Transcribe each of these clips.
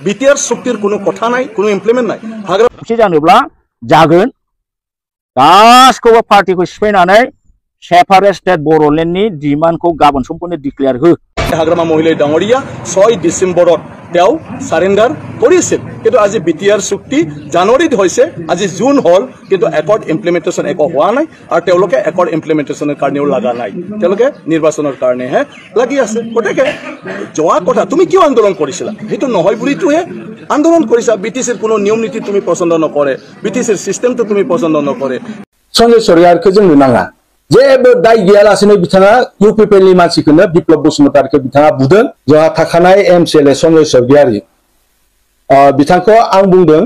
BTR চুক্তির কোনো কথা নাই, কোনো ইমপ্লিমেন্ট নাই। खौसे जानोब्ला जागोन गासिखौबो पार्टिखौ सिफायनानै सेपारेट स्टेट बर'लेण्डनि डिमान्डखौ गाबोन समफोरनो डिक्लेयार हो। हाग्रामा महिला डाङरिया 6 डिसेम्बरत তেওঁ সারেন্ডার করেছিল, কিন্তু আজি বিটিআর চুক্তি জানুৱাৰীত হৈছে, আজি জুন হল, কিন্তু একর্ড ইমপ্লিমেন্টেশন একো হোৱা নাই, আৰু তেওঁলোকে একর্ড ইমপ্লিমেন্টেশনের কাৰণেও লাগা নাই, তেওঁলোকে নিৰ্বাচনৰ কাৰণেহে লাগি আছে। গতিকে যোৱা কথা তুমি কিয় আন্দোলন কৰিছিলা, সেইটো নহয় বুলিটোহে আন্দোলন কৰিছা। বিটিসিৰ কোনো নিয়ম নীতি তুমি পছন্দ নকৰে, বিটিসিৰ সিস্টেমটো তুমি পছন্দ নকৰে। सन्जय सरयारखौ जोंनो नाङा, जेबो दाय गैयालासेनो बिथाङा इउपिपिएलनि मानसिखौनो बिप्लब बसुमतारीखौ बिथाङा बुदों। जोंहा थाखानाय एमसिएलए सन्जय सरगियारि बिथांखौ आं बुंदों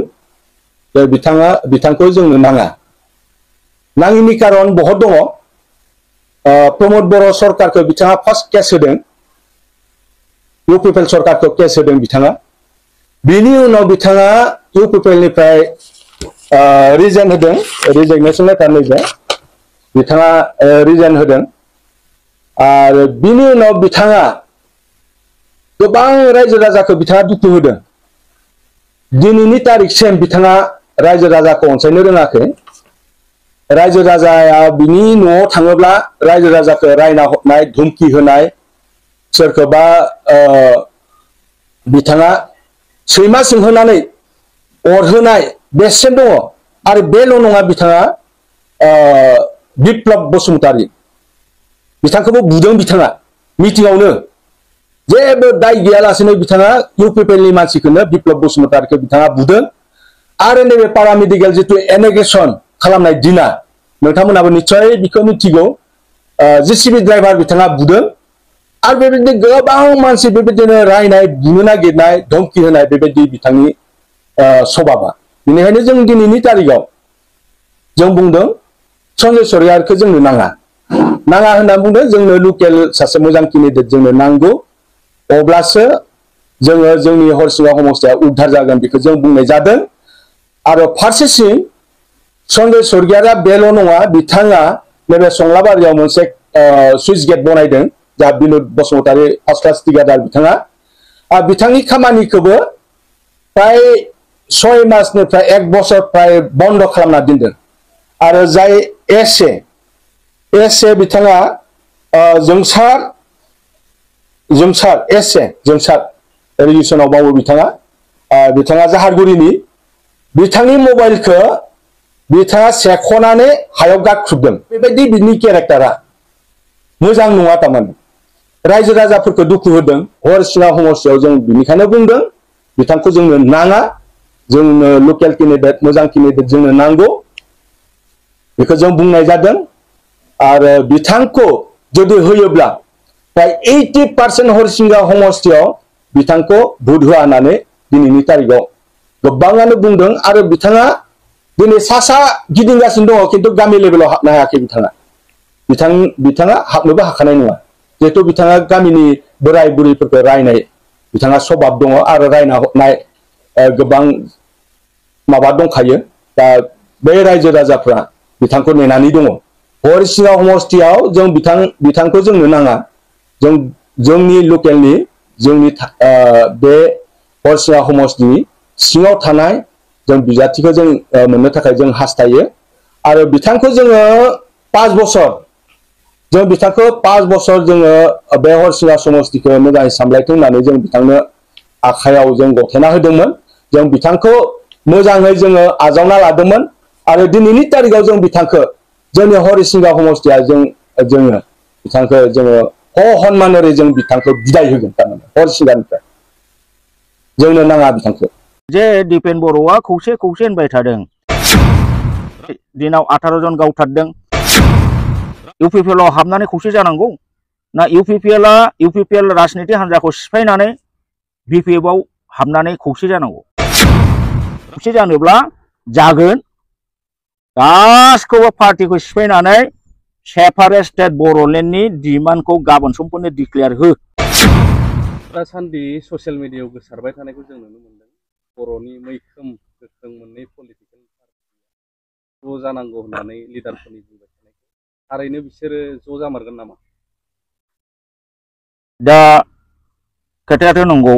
जे बिथांखौ जोंनो नाङा। नाङिनि कारन बहुत दङ। प्रमोद बर' सरकारखौ बिथाङा फार्स्ट केस होदों, इउपिपिएल सरकारखौ केस होदों बिथाङा। बिनि उनाव बिथाङा इउपिपिएलनिफ्राय रिजाइन होदों, रिजाइनेसन लेटार नैबे बिथाङा रिजाइन होदों। आरो बिनि उनाव बिथाङा गोबां रायजो राजाखौ बिथाङा दुखु होदों। दिनैनि तारिखसिम बिथाङा रायजो राजाखौ अनसायनो रोङाखै। रायजो राजाया बिनि न'आव थाङोब्ला रायजो राजाखौ रायना हरनाय, धुमखि होनाय, सोरखौबा बिथाङा सैमा सोंहोनानै अरहोनाय बेसिम दङ। आरो बेल' नङा, बिथाङा बिप्लब बसुमतारी बिथांखौबो बुदों। बिथाङा मिटिंआवनो जेबो दाय गैयालासेनो बिथाङा इउपिपिएलनि मानसिखौनो बिप्लब बसुमतारीखौ बिथाङा बुदों। आरो नैबे पारामेडिकेल जितु एनेगेसन खालामनाय दिना, नोंथांमोनाबो निस्सय बेखौ मिथिगौ, जेसिबि ड्राइभार बिथाङा बुदों। आरो बेबायदिनो गोबां मानसि बेबायदिनो रायनाय, बुनो नागिरनाय, धमखि होनाय बेबायदि बिथांनि सभाबा। बेनिखायनो जों दिनैनि तारिखआव जों बुंदों सन्जय सरयारखौ जोंनो नाङा होनना बुंदों। जोंनो लकेल सासे मोजां केन्डिडेट जोंनो नांगौ, अब्लासो जोङो जोंनि हरिसिङा समस्तिया उद्धार जागोन, बेखौ जों बुंनाय जादों। आरो फारसेथिं सन्जय सरगियारा बेल' नङा, बिथाङा नैबे संलाबारियाव मोनसे सुइस गेट बनायदों। जा बिनोद बसुमतारी फार्स्ट क्लास थिकादार बिथाङा, बिथांनि खामानिखौबो प्राय 6 मासनिफ्राय 1 बोसोर प्राय बन्द खालामना दोनदों। आरो जाय एसे बिथाङा जोंसार रिजिसनाव मावो बिथाङा जाहारगुरिनि। बिथांनि मबाइलखौ बिथाङा सेख'नानै हायाव गाख्रुबदों। बेबायदि बिनि केरेक्टारा मोजां नङा। थारमाने रायजो राजाफोरखौ दुखु होदों हरिसिङा समस्तियाव। जों बिनिखायनो बुंदों बिथांखौ जोंनो नाङा, जोंनो लकेल केन्डिडेट, मोजां केन्डिडेट जोंनो नांगौ, बेखौ जों बुंनाय जादों। आरो बिथांखौ जुदि होयोब्ला प्राय 80% हरिसिंगा समस्तियाव बिथांखौ भोट होआ होननानै दिनैनि तारिखआव गोबाङानो बुंदों। आरो बिथाङा दिनै सा गिदिंगासिनो दङ, खिन्थु गामि लेभेलाव हाबनो हायाखै। बिथाङा हाबनोबो हाखानाय नङा, जिहेथु बिथाङा गामिनि बोराय बुरैफोरखौ रायनाय बिथाङा सभाब दङ, आरो रायना हरनाय गोबां माबा दंखायो। दा बे रायजो राजाफ्रा बिथांखौ नेनानै दङ। हरिसिङा समस्तियाव जों बिथांखौ जोंनो नाङा। जोंनि लकेलनि, जोंनि बे हरिसिङा समस्तिनि सिङाव थानाय जों बिजाथिखौ जों मोननो थाखाय जों हास्थायो। आरो बिथांखौ जोङो 5 बोसोर जोङो बे हरिसिङा समस्तिखौ मोजाङै सामलायथों होननानै जों बिथांनो आखायाव जों गथायना होदोंमोन। जों बिथांखौ मोजाङै जोङो आजावना लादोंमोन। आरो दिनैनि तारिखआव जों बिथांखौ जोंनि हरिसिंगा समस्तिया जोङो बिथांखौ जोङो हनमानरै जों बिथांखौ बिदाय होगोन। थारमाने हरिसिंगानिफ्राय जोंनो नाङा बिथांखौ। जे दिपेन बर'आ खौसे होनबाय थादों, दिनाव 18 जन गावथारदों। इउपिपिएलआव हाबनानै खौसे जानांगौ ना इउपिपिएल राजनिति हान्जाखौ सिफायनानै बिपिएफआव हाबनानै खौसे जानांगौ? खौसे जानोब्ला जागोन गासिखौबो पार्टिखौ सिफायनानै सेपारेट स्टेट बर'लेण्डनि डिमान्डखौ गाबोन समफोरनो डिक्लेयार हो। दासान्दि ससियेल मिडियायाव गोसारबाय थानायखौ जों नुनो मोनदों। बर'नि मैखोम गोख्रों मोननै पलिटिकेल पार्टिया ज' जानांगौ होननानै लिडारफोरनि बुंबाय थानायखौ, थारैनो बिसोरो ज' जामारगोन नामा? दा खोथायाथ' नंगौ,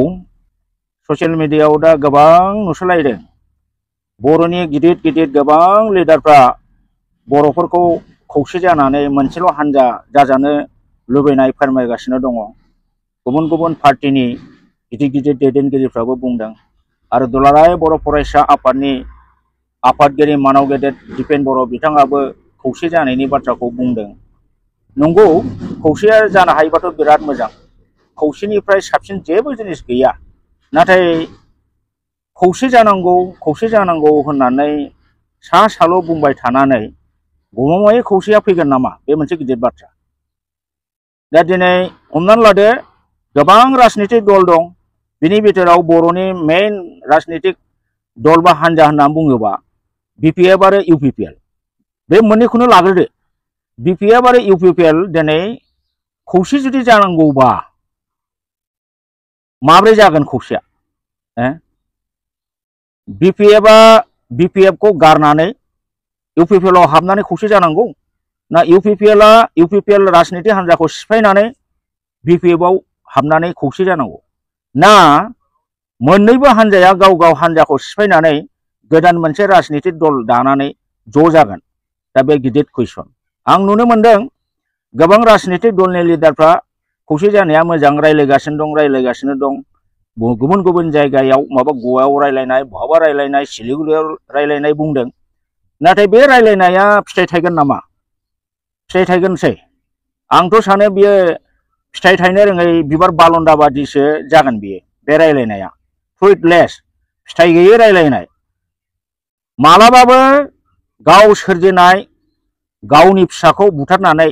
ससियेल मिडियायाव दा गोबां नुसोलायदों बर'नि गिदिर गिदिर गोबां लिडारफ्रा बर'फोरखौ खौसे जानानै मोनसेल' हान्जा जाजानो लुबैनाय फोरमायगासिनो दङ। गुबुन गुबुन पार्टिनि गिदिर गिदिर दैदेनगिरिफ्राबो बुंदों आरो दुलाराय बर' फरायसा आफादनि आफादगिरि मानाव गेदेर दिपेन बर' बिथाङाबो खौसे जानायनि बाथ्राखौ बुंदों। नंगौ, खौसे जानो हायोबाथ' बिराद मोजां। खौसेनिफ्राय साबसिन जेबो जिनिस गैया। नाथाय खौसे जानांगौ होननानै सा साल' बुंबाय थानानै गमामायै खौसेया फैगोन नामा? बे मोनसे गिदिर बाथ्रा। दा दिनै हमनानै लादो गोबां राजनितिक दल दं। बिनि बिथोराव बर'नि मेइन राजनितिक दल बा हान्जा होननानै बुङोबा BPF आरो UPPL। बे मोननैखौनो लाग्रोदो। BPF आरो UPPL दिनै खौसे जुदि जानांगौबा माब्रै जागोन खौसेया? BPF खौ गारनानै UPPL आव हाबनानै खौसे जानांगौ ना UPPL राजनितिक हान्जाखौ सिफायनानै BPF आव हाबनानै खौसे जानांगौ ना मोननैबो हान्जाया गाव गाव हान्जाखौ सिफायनानै गोदान मोनसे राजनितिक दल दानानै ज' जागोन? दा बे गिदिर कुइसन। आं नुनो मोनदों गोबां राजनितिक दलनि लिडारफ्रा खौसे जानाया मोजां रायलायगासिनो दं। गुबुन गुबुन जायगायाव माबा गवायाव रायलायनाय, बहाबा रायलायनाय, सिलिगुरियाव रायलायनाय बुंदों। नाथाय बे रायलायनाया फिथाइ थायगोन नामा? फिथाइ थायगोनसै। आंथ' सानो बियो फिथाइ थायनो रोङै बिबार बालन्दा बादिसो जागोन बियो। बे रायलायनाया फ्रुइटलेस, फिथाइ गैयै रायलायनाय। मालाबाबो गाव सोरजिनाय गावनि फिसाखौ बुथारनानै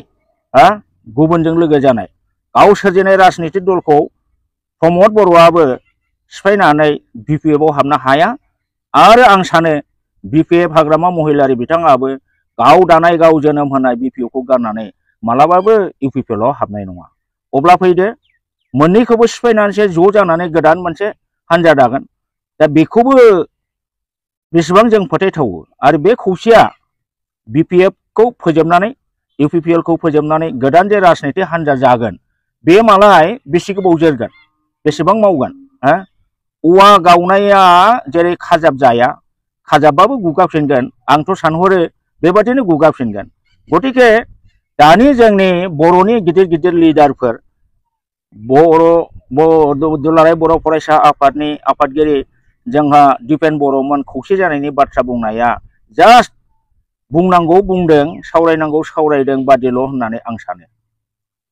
गुबुनजों लोगो जानाय, गाव सोरजिनाय राजनितिक दलखौ प्रमद बर'आबो सिफायनानै BPF आव हाबनो हाया। आरो आं सानो BPF हाग्रामा महिलारि बिथाङाबो गाव दानाय गाव जोनोम होनाय BPF खौ गारनानै मालाबाबो UPPL आव हाबनाय नङा। अब्ला फैदो मोननैखौबो सिफायनानैसो ज' जानानै गोदान मोनसे हान्जा दागोन। दा बेखौबो बेसेबां जों फोथायथावो? आरो बे खौसेया BPF खौ फोजोबनानै UPPL खौ फोजोबनानै गोदान जे राजनितिक हान्जा जागोन, बे मालाय बेसे गोबाव जोरगोन? बेसेबां मावगोन? औवा गावनाया जेरै खाजाब जाया, खाजाबबाबो गुगाफिनगोन। आंथ' सानहरो बेबादिनो गुगाफिनगोन। गतिके दानि जोंनि बर'नि गिदिर गिदिर लिडारफोर, दुलाराय बर' फरायसा आफादनि आफादगिरि जोंहा दिपेन बर'मोन खौसे जानायनि बाथ्रा बुंनाया जास्ट बुंनांगौ बुंदों, सावरायनांगौ सावरायदों बादिल' होननानै आं सानो।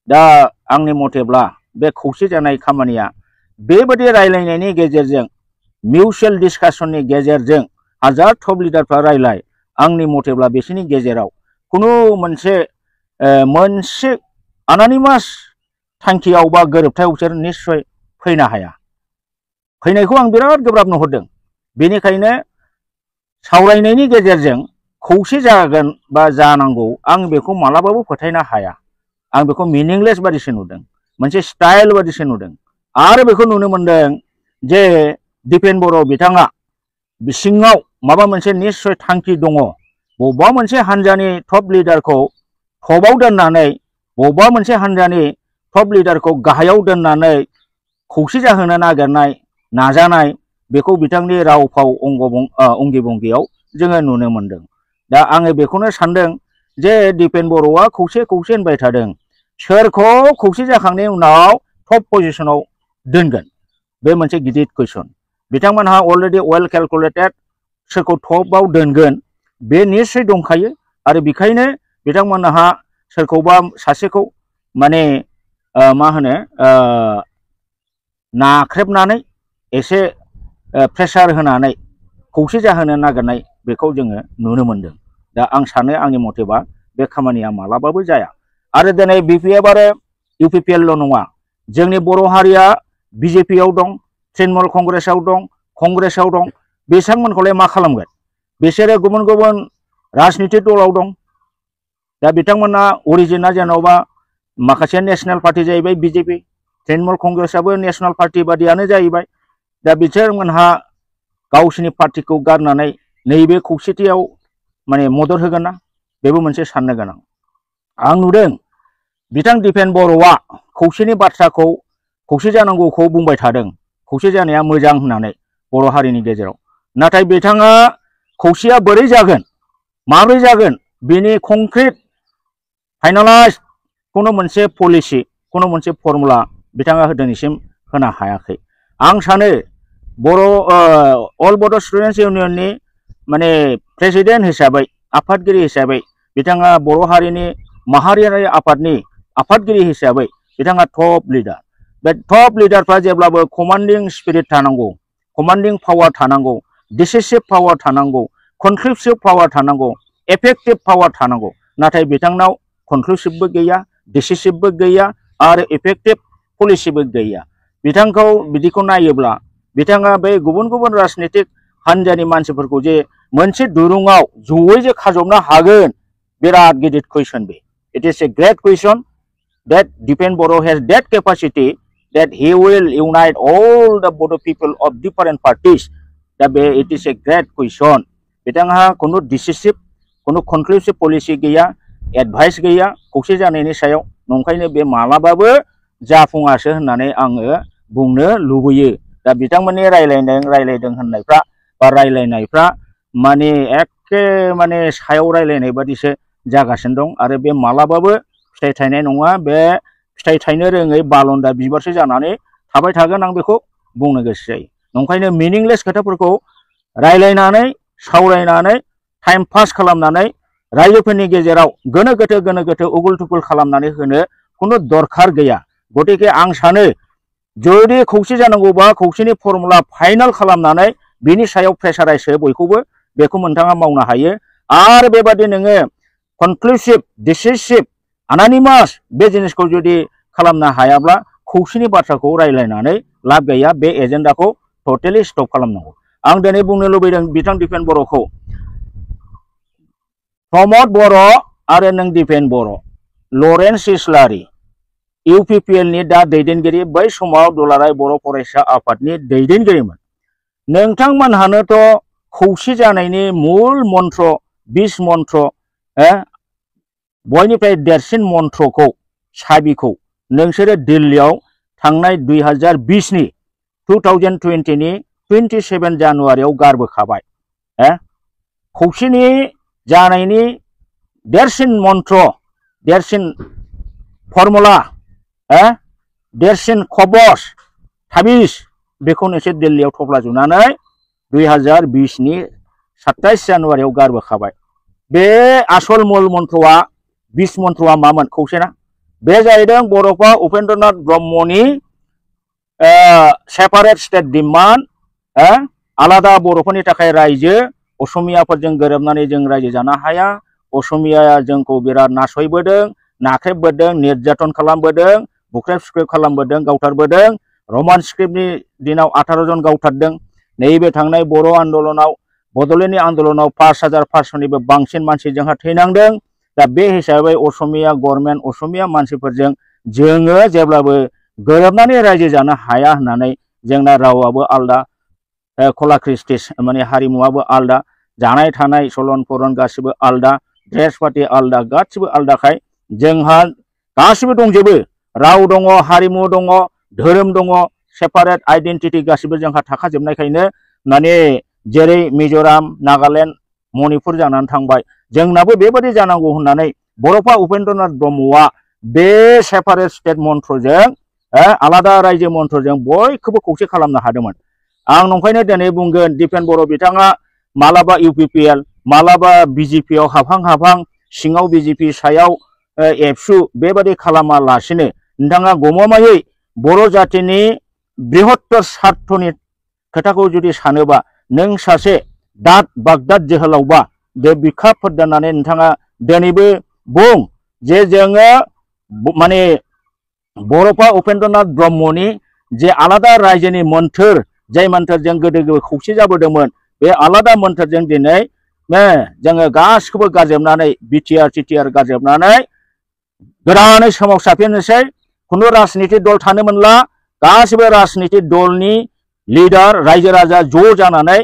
दा आंनि मथेब्ला बे खौसे जानाय खामानिया बेबादि रायलायनायनि गेजेरजों, मिउचुएल डिसकासननि गेजेरजों हाजार टप लिडारफ्रा रायलाय, आंनि मथेब्ला बिसोरनि गेजेराव खुनु मोनसे आनानिमास थांखियाव बा गोरोबथायाव बिसोर निस्सय फैनो हाया। फैनायखौ आं बिराद गोब्राब नुहुरदों। बेनिखायनो सावरायनायनि गेजेरजों खौसे जागोन बा जानांगौ, आं बेखौ मालाबाबो फोथायनो हाया। आं बेखौ मिनिंलेस बादिसो नुदों, मोनसे स्टाइल बादिसो नुदों। आरो बेखौ नुनो मोनदों जे दिपेन बर' बिथाङा सिङाव माबा मोनसे निस्सय थांखि दङ। बबेबा मोनसे हान्जानि टप लिडारखौ टपआव दोननानै, बबेबा मोनसे हान्जानि टप लिडारखौ गाहायाव दोननानै खौसे जाहोनो नाजानाय, बेखौ बिथांनि राव फाव अंगि भंगियाव जोङो नुनो मोनदों। दा आङो बेखौनो सानदों जे दिपेन बर'आ खौसे होनबाय थादों। सोरखौ खौसे जाखांनायनि उनाव टप पजिशनाव दोनगोन? बे मोनसे गिदिर कुइसन। बिथांमोनहा अलरेडि वेल केलकुलेटेड सोरखौ टपआव दोनगोन बे निस्सय दंखायो। आरो बेखायनो बिथांमोनहा सोरखौबा सासेखौ माने नाख्रेबनानै एसे प्रेसार होनानै खौसे जाहोनो नागिरनाय, बेखौ जोङो नुनो मोनदों। दा आं सानो आंनि मथेबा बे खामानिया मालाबाबो जाया। आरो दिनै BPF आरो UPPL ल' नङा, जोंनि बर' हारिया BJP आव दं, तृणमूल कंग्रेसाव दं। बिथांमोनखौलाय मा खालामगोन? बिसोरो गुबुन गुबुन राजनितिक दलाव दं। दा बिथांमोना अरिजिना जेन'बा माखासे नेशनेल पार्टी जाहैबाय BJP, तृणमूल कंग्रेसाबो नेशनेल पार्टी बादियानो जाहैबाय। दा बिथांमोनहा गावसिनि पार्टीखौ गारनानै नैबे खौसेथियाव माने मदद होगोन ना? बेबो मोनसे साननो गोनां। आं नुदों बिथां दिपेन बर'आ खौसेनि बाथ्राखौ, खौसे जानांगौखौ बुंबाय थादों। खौसे जानाया मोजां होननानै बर' हारिनि गेजेराव नाथाय बिथाङा खौसेया बोरै जागोन माब्रै जागोन बेनि कंक्रिट फाइनालाइज कोनो मोनसे पलिसि कोनो मोनसे फर्मुला बिथाङा दिनैसिम होनो हायाखै आं सानो बर' अल बड' स्टुडेन्टस इउनियननि माने प्रेसिडेन्ट हिसाबै आफादगिरि हिसाबै बिथाङा बर' हारिनि माहारियारि आफादनि आफादगिरि हिसाबै बिथाङा टप लिडार बे टप लिडारफ्रा जेब्लाबो कमान्डिं स्पिरिट थानांगौ कमान्डिं पावार थानांगौ डिसिसिभ पावार थानांगौ कनक्लुसिव पावार थानांगौ एफेक्टिव पावार थानांगौ नाथाय बिथांनाव कनक्लुसिवबो गैया डिसिसिभबो गैया आरो इफेक्टिव पलिसिबो गैया बिथांखौ बिदिखौ नायोब्ला बिथाङा बे गुबुन गुबुन राजनीतिक हान्जानि मानसिफोरखौ जे मोनसे दुरुङाव जयै जे खाजबनो हागोन बिराद गिदिर कुइसन बे it is a great question that Dipen Boro has that capacity that he will unite all the Bodo people of different parties. That it is a great question. बिथांहा कोनो decisive, कोनो conclusive policy गैया, advice गैया, खौसे जानायनि सायाव नंखायनो बे मालाबाबो जाफुङासो होननानै आङो बुंनो लुबैयो। दा बिथांमोननि रायलायदों होननायफ्रा बा रायलायनायफ्रा माने एखे माने सायाव रायलायनाय बादिसो जागासिनो दं आरो बे मालाबाबो फिथाइ थायनाय नङा बे फिथाइ थायनो रोङै बालन्दा बिबारसो जानानै थाबाय थागोन आं बेखौ बुंनो गोसो जायो नंखायनो मिनिंलेस खोथाफोरखौ रायलायनानै सावरायनानै टाइम पास खालामनानै रायजोफोरनि गेजेराव गोनो गोथो उगुल थुगुल खालामनानै होनो खुनु दरखार गैया गतिके आं सानो जुदि खौसे जानांगौबा खौसेनि फर्मुला फाइनाल खालामनानै बिनि सायाव प्रेसाराइज हो बयखौबो बेखौ नोंथाङा मावनो हायो आरो बेबादि नोङो कनक्लुसिभ डिसिसिभ अनानिमास बे जिनिसखौ जुदि खालामनो हायाब्ला खौसेनि बाथ्राखौ रायलायनानै लाब गैया बे एजेन्डाखौ टटेलि स्टप खालामनांगौ आं दिनै बुंनो लुबैदों बिथां दिपेन बर'खौ प्रमद बर' आरो नों दिपेन बर' लरेन्स इस्लारि इउपिपिएल नि दा दैदेनगिरि बै समाव दुलाराय बर' फरायसा आफादनि दैदेनगिरिमोन नोंथांमोनहानोथ' खौसे जानायनि मूल मन्त्र बिस मन्त्र बयनिफ्राय देरसिन मन्त्रखौ साबिखौ नोंसोरो दिल्लीयाव थांनाय 2020 नि 2020 नि 27 जानुवारियाव गारबोखाबाय खौसेनि जानायनि देरसिन मन्त्र देरसिन फर्मुला देरसिन खबस थाबिस बेखौ नोंसोर दिल्लीयाव थफ्ला जुनानै 2020 नि 27 जानुवारियाव गारबोखाबाय बे आसल मूल मन्त्रआ बिस मन्त्रआ मामोन खौसेना बे जाहैदों बड'फा उपेन्द्रनाथ ब्रह्मनि सेपारेट स्टेट डिमान्ड आलादा बर'फोरनि थाखाय रायजो असमियाफोरजों गोरोबनानै जों रायजो जानो हाया असमियाया जोंखौ बिराद नासयबोदों नाख्रेबबोदों निर्यातन खालामबोदों बुख्रेब सुख्रेब खालामबोदों गावथारबोदों रमान स्क्रिप्टनि दिनाव 18 जन गावथारदों नैबे थांनाय बर' आन्दलनाव बड'लेण्डनि आन्दलनाव 5500निबो बांसिन मानसि जोंहा थैनांदों दा बे हिसाबै असमिया गभर्नमेन्ट असमिया मानसिफोरजों जोङो जेब्लाबो गोरोबनानै रायजो जानो हाया होननानै जोंना रावाबो आलदा कला कृष्टि माने हारिमुवाबो आलदा जानाय थानाय चलन फरन गासिबो आलदा ड्रेस पार्टी आलदा गासिबो आलदाखाय जोंहा गासिबो दंजोबो राव दङ हारिमु दङ धोरोम दङ सेपारेट आइडेन्टिटी गासिबो जोंहा थाखाजोबनायखायनो माने जेरै मिजोराम नागालेण्ड मणिपुर जानानै थांबाय जोंनाबो बेबादि जानांगौ होननानै बड'फा उपेन्द्रनाथ ब्रह्मआ बे सेपारेट स्टेट मन्त्रजों आलादा रायजो मन्त्रजों बयखौबो खौसे खालामनो हादोंमोन आं नंखायनो दिनै बुंगोन दिपेन बर' बिथाङा मालाबा इउपिपिएल मालाबा बिजेपियाव हाबहां सिङाव बिजेपि सायाव एबसु बेबादि खालामालासिनो नोंथाङा गमामायै बर' जातिनि बृहत्तर स्वार्थनि खोथाखौ जुदि सानोबा नों सासे दाद बागदाद जोहोलावबा बे बिखा फोरदाननानै नोंथाङा दिनैबो बुं जे जोङो माने बड'फा उपेन्द्रनाथ ब्रह्मनि जे आलादा रायजोनि मोन्थोर जाय मोन्थोरजों गोदो खौसे जाबोदोंमोन बे आलादा मोन्थोरजों दिनै जोङो गासिखौबो गारजोबनानै बिटिआर टिटिआर गारजोबनानै गोदानै सोमावसारफिननोसै खुनु राजनितिक दल थानो मोनला गासिबो राजनितिक दलनि लिडार रायजो राजा ज' जानानै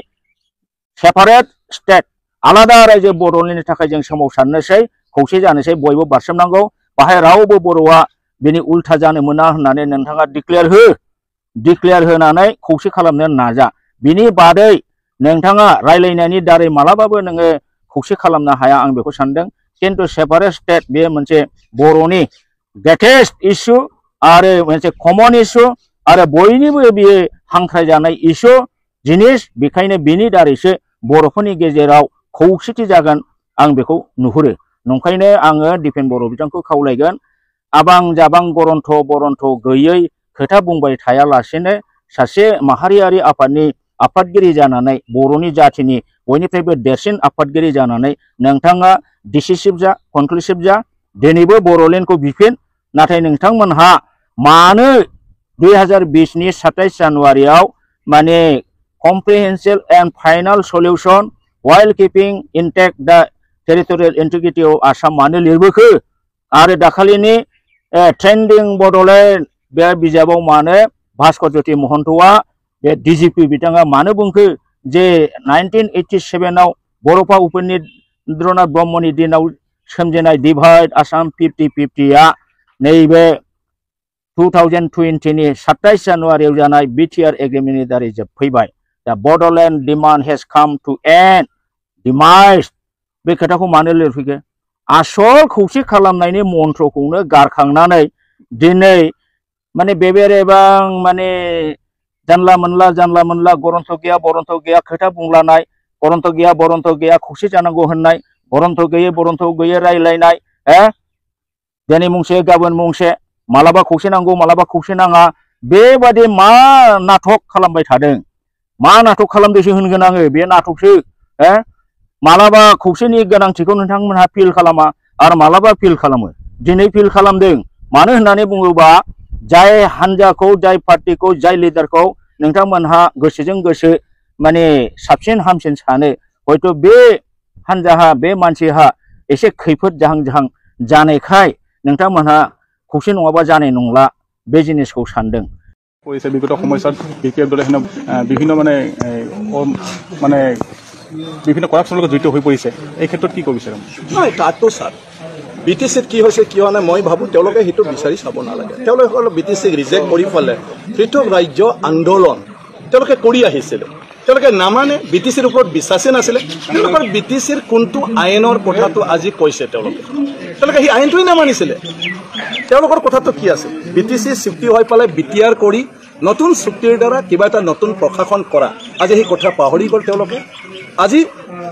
सेपारेट स्टेट आलादा रायजो बड'लेण्डनि थाखाय जों सोमावसारनोसै खौसे जानोसै बयबो बारसोमनांगौ बाहाय रावबो बर'आ बेनि उल्था जानो मोना होननानै नोंथाङा डिक्लेयार हो डिक्लेयार होनानै खौसे खालामनो नाजा बिनि बादै नोंथाङा रायलायनायनि दारै मालाबाबो नोङो खौसे खालामनो हाया आं बेखौ सानदों किन्तु सेपारेट स्टेट बे मोनसे बर'नि ग्रेटेस्ट इस्यु आरो मोनसे कमन इस्यु आरो बयनिबो बियो हांख्रायजानाय इस्यु जिनिस बेखायनो बिनि दारैसो बर'फोरनि गेजेराव खौसेथि जागोन आं बेखौ नुहुरो नंखायनो आङो दिपेन बर' बिथांखौ खावलायगोन आबां जाबां गरन्थ बरन्थ गैयै खोथा बुंबाय थायालासेनो सासे माहारियारि आफादनि आफादगिरि जानानै बर'नि जाथिनि बयनिफ्रायबो देरसिन आफादगिरि जानानै नोंथाङा डिसिसिभ जा कनक्लुसिभ जा दिनैबो बर'लेण्डखौ बिफिन नाथाय नोंथांमोनहा मानो 2020 नि 27 जानुवारियाव माने comprehensive and final solution while keeping intact the territorial integrity of Assam मानो लिरबोखो आरो दाखालिनि ट्रेन्डिं बड'लेण्ड बे बिजाबाव मानो भास्कर ज्योति महन्तआ बे डिजिपि बिथाङा मानो बुंखो जे 1987 आव बर'फा उपेन्द्रनाथ ब्रह्मनि दिनाव सोमजिनाय डिभाइड आसाम 50-50 आ नैबे 2020 नि 27 जानुवारियाव जानाय बिटिआर एग्रिमेन्टनि दारै जोबफैबाय दा बड'लेण्ड डिमान्ड हेज काम टु एन्ड डिमाइज बे खोथाखौ मानो लिरफैखो आसल खौसे खालामनायनि मन्त्रखौनो गारखांनानै दिनै माने बेबेरेबां माने जानला मोनला गरन्थ गैया खोथा बुंलानाय गरन्थ गैया खौसे जानांगौ होननाय गरन्थ गैयै रायलायनाय दिनै मुंसे गाबोन मुंसे मालाबा खौसे नांगौ मालाबा खौसे नाङा बेबादि मा नाटक खालामबाय थादों मा नाटक खालामदोंसो होनगोन आङो बे नाटकसो मालाबा खौसेनि गोनांथिखौ नोंथांमोनहा फिल खालामा आरो मालाबा फिल खालामो दिनै फिल खालामदों मानो होननानै बुङोबा जाय हान्जाखौ जाय पार्टिखौ जाय लिडारखौ नोंथांमोनहा गोसोजों गोसो माने साबसिन हामसिन सानो हयथ' बे हान्जाहा बे मानसिहा एसे खैफोद जाहां जानायखाय नोंथांमोनहा खौसे नङाबा जानाय नंला बे जिनिसखौ सानदों কৰিছে বিগত সময়ত বিপিএফ দলে বিভিন্ন মানে বিভিন্ন কৰাপশ্যনৰ লগত জড়িত হৈ পৰিছে এই ক্ষেত্ৰত কি ক'ব বিচাৰে নহয় তাতো ছাৰ বিটিচিত কি হৈছে কি হোৱা নাই মই ভাবোঁ তেওঁলোকে সেইটো বিচাৰি চাব নালাগে তেওঁলোকে বিটিচিক ৰিজেক্ট কৰি পেলাই পৃথক ৰাজ্য আন্দোলন তেওঁলোকে কৰি আহিছিলে তেওঁলোকে নামানে বিটিচিৰ ওপৰত বিশ্বাসেই নাছিলে তেওঁলোকৰ বিটিচিৰ কোনটো আইনৰ কথাটো আজি কৈছে তেওঁলোকে সেই আইনটোৱেই নামানিছিলে তেওঁলোকৰ কথাটো কি আছে বিটিচি চুক্তি হৈ পেলাই বিটিআৰ কৰি নতুন চুক্তিৰ দ্বাৰা কিবা এটা নতুন প্ৰশাসন কৰা আজি সেই কথা পাহৰি গ'ল তেওঁলোকে আজি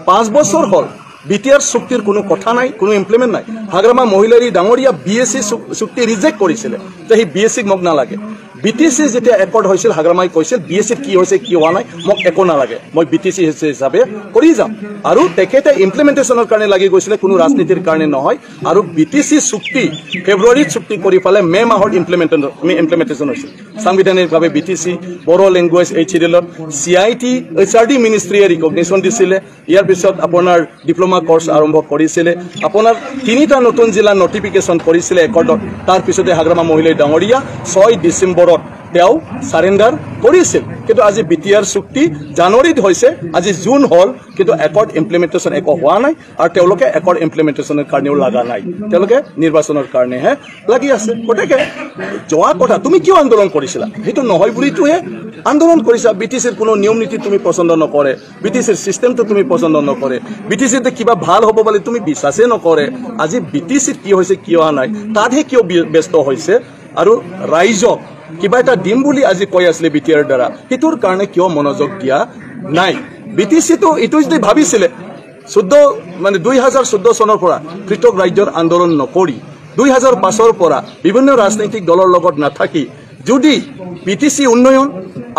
5 বছৰ হ'ল বিটিআৰ চুক্তিৰ কোনো কথা নাই কোনো ইমপ্লিমেণ্ট নাই হাগ্ৰামা মহিলাৰী ডাঙৰীয়া বিএছচি চুক্তি ৰিজেক্ট কৰিছিলে যে সেই বিএছচিক মোক নালাগে বিটিচি যেতিয়া একৰ্ড হৈছিল হাগ্ৰামাই কৈছিল বিএছচিত কি হৈছে কি হোৱা নাই মোক একো নালাগে মই বিটিচি হিচাপে কৰি যাম আৰু তেখেতে ইমপ্লিমেণ্টেশ্যনৰ কাৰণে লাগি গৈছিলে কোনো ৰাজনীতিৰ কাৰণে নহয় আৰু বিটিচি চুক্তি ফেব্ৰুৱাৰীত চুক্তি কৰি পেলাই মে মাহত ইমপ্লিমেণ্টেশ্যন হৈছিল সাংবিধানিকভাৱে বিটিচি বড়ো লেংগুৱেজ এইচডিএলত চিআইটি এইচআৰডি মিনিষ্ট্ৰীয়ে ৰিকগনিশ্যন দিছিলে ইয়াৰ পিছত আপোনাৰ ডিপ্ল'মা কোৰ্চ আৰম্ভ কৰিছিলে আপোনাৰ 3টা নতুন জিলা নটিফিকেশ্যন কৰিছিলে একৰ্ডত তাৰপিছতে হাগ্ৰামা মহিলাই ডাঙৰীয়া 6 ডিচেম্বৰত তেওঁ সাৰেণ্ডাৰ কৰিছিল কিন্তু আজি বিটিআৰ চুক্তি জানুৱাৰীত হৈছে আজি জুন হ'ল কিন্তু একৰ্ড ইমপ্লিমেণ্টেশ্যন একো হোৱা নাই আৰু তেওঁলোকে একৰ্ড ইমপ্লিমেণ্টেশ্যনৰ কাৰণেও লগা নাই তেওঁলোকে নিৰ্বাচনৰ কাৰণেহে লাগি আছে গতিকে যোৱা কথা তুমি কিয় আন্দোলন কৰিছিলা সেইটো নহয় বুলিটোহে আন্দোলন কৰিছা বিটিচিৰ কোনো নিয়ম নীতি তুমি পচন্দ নকৰে বিটিচিৰ চিষ্টেমটো তুমি পচন্দ নকৰে বিটিচিতে কিবা ভাল হ'ব বুলি তুমি বিশ্বাসেই নকৰে আজি বিটিচিত কি হৈছে কি হোৱা নাই তাতহে কিয় ব্যস্ত হৈছে আৰু ৰাইজক কিবা এটা দিম বুলি আজি কৈ আছিলে বিটিআৰ দ্বাৰা সেইটোৰ কাৰণে কিয় মনোযোগ দিয়া নাই বিটিচিটো এইটো যদি ভাবিছিলে 2014 চনৰ পৰা পৃথক ৰাজ্যৰ আন্দোলন নকৰি 2005 পৰা বিভিন্ন ৰাজনৈতিক দলৰ লগত নাথাকি যদি বিটিচি উন্নয়ন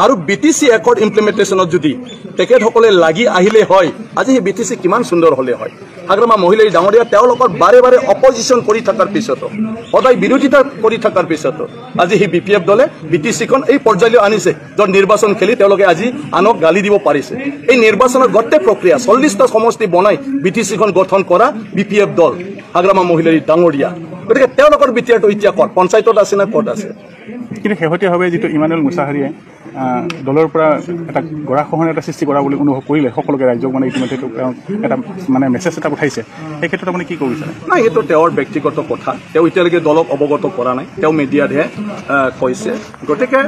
আৰু বিটিচি একৰ্ড ইমপ্লিমেণ্টেশ্যনত যদি তেখেতসকলে লাগি আহিলে হয় আজি সেই বিটিচি কিমান সুন্দৰ হ'লে হয় হাগ্ৰামা মহিলাই ডাঙৰীয়া তেওঁলোকৰ বাৰে অপজিশ্যন কৰি থকাৰ পিছতো সদায় বিৰোধিতা কৰি থকাৰ পিছতো আজি সেই বিপিএফ দলে বিটিচিখন এই পৰ্যায়লৈ আনিছে য'ত নিৰ্বাচন খেলি তেওঁলোকে আজি আনক গালি দিব পাৰিছে এই নিৰ্বাচনৰ গোটেই প্ৰক্ৰিয়া 40টা সমষ্টি বনাই বিটিচিখন গঠন কৰা বিপিএফ দল হাগ্ৰামা মহিলাই ডাঙৰীয়া গতিকে তেওঁলোকৰ বিটিআৰটো এতিয়া ক'ত পঞ্চায়তত আছে না ক'ত আছে কিন্তু শেহতীয়াভাৱে যিটো ইমানুৱেল মুছাহাৰীয়ে দলৰ পৰা এটা গৰাখহন এটা সৃষ্টি কৰা বুলি অনুভৱ কৰিলে সকলোকে ৰাজ্যক মানে ইতিমধ্যে এটা মানে মেছেজ এটা পঠাইছে এই ক্ষেত্ৰত আপুনি কি ক'ব বিচাৰে নাই এইটো তেওঁৰ ব্যক্তিগত কথা তেওঁ এতিয়ালৈকে দলক অৱগত কৰা নাই তেওঁ মিডিয়াতহে কৈছে গতিকে